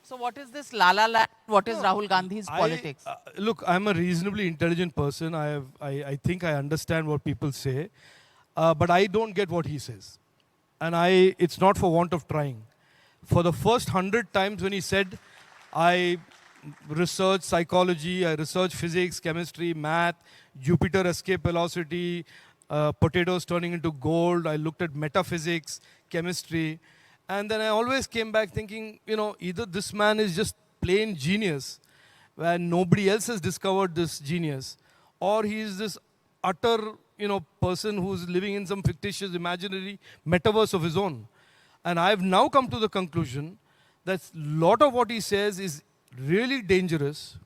So what is this La La Land? What is Rahul Gandhi's politics? Look, I'm a reasonably intelligent person. I think I understand what people say, but I don't get what he says. And it's not for want of trying. For the first 100 times when he said, I research psychology, I research physics, chemistry, math, Jupiter escape velocity, potatoes turning into gold, I looked at metaphysics, chemistry, and then I always came back thinking, either this man is just plain genius, where nobody else has discovered this genius, or he is this utter, person who's living in some fictitious imaginary metaverse of his own. And I've now come to the conclusion that a lot of what he says is really dangerous,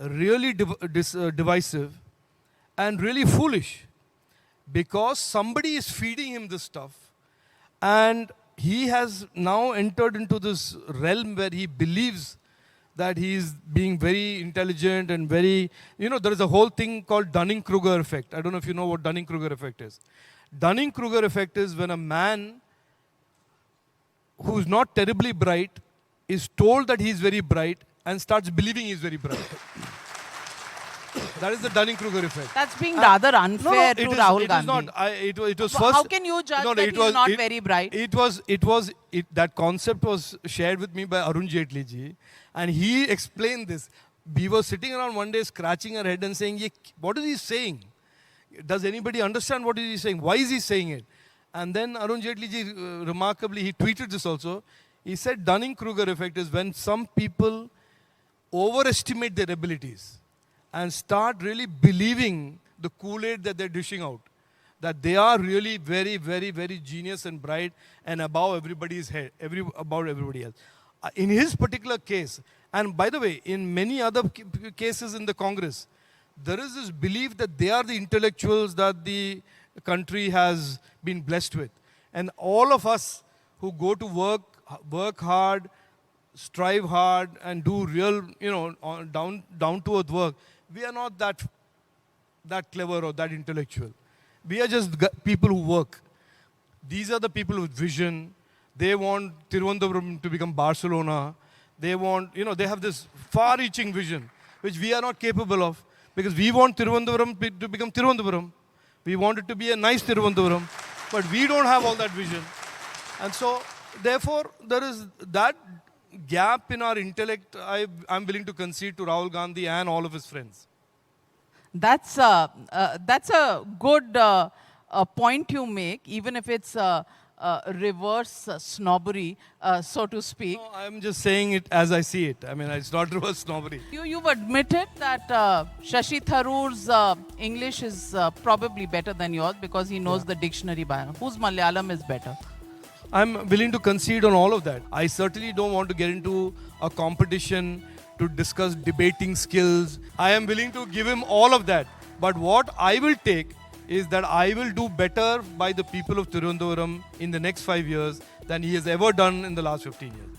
really divisive, and really foolish. Because somebody is feeding him this stuff, and he has now entered into this realm where he believes that he is being very intelligent and very, there is a whole thing called Dunning-Kruger effect. I don't know if you know what Dunning-Kruger effect is. Dunning-Kruger effect is when a man who's not terribly bright is told that he's very bright and starts believing he's very bright. That is the Dunning-Kruger effect. That's being rather unfair to Rahul Gandhi. It was first. How can you judge that he's not very bright? That concept was shared with me by Arun Jaitley ji, and he explained this. We were sitting around one day scratching our head and saying, what is he saying? Does anybody understand what is he saying? Why is he saying it? And then Arun Jaitley ji, remarkably, he tweeted this also. He said Dunning-Kruger effect is when some people overestimate their abilities and start really believing the Kool-Aid that they're dishing out. That they are really very, very, very genius and bright and above everybody's head, above everybody else. In his particular case, and by the way, in many other cases in the Congress, there is this belief that they are the intellectuals that the country has been blessed with. And all of us who go to work hard, strive hard, and do real, down to earth work, we are not that clever or that intellectual. We are just people who work. These are the people with vision. They want Tiruvandhuram to become Barcelona. They want, they have this far-reaching vision, which we are not capable of, because we want Tiruvandhuram to become Tiruvandhuram. We want it to be a nice Tiruvandhuram, but we don't have all that vision. And so, therefore, there is that gap in our intellect I'm willing to concede to Rahul Gandhi and all of his friends. That's a good point you make, even if it's reverse snobbery, so to speak. No, I'm just saying it as I see it. I mean, it's not reverse snobbery. You've admitted that Shashi Tharoor's English is probably better than yours because he knows the dictionary by heart. Whose Malayalam is better? I'm willing to concede on all of that. I certainly don't want to get into a competition to discuss debating skills. I am willing to give him all of that. But what I will take is that I will do better by the people of Tiruvandhuram in the next 5 years than he has ever done in the last 15 years.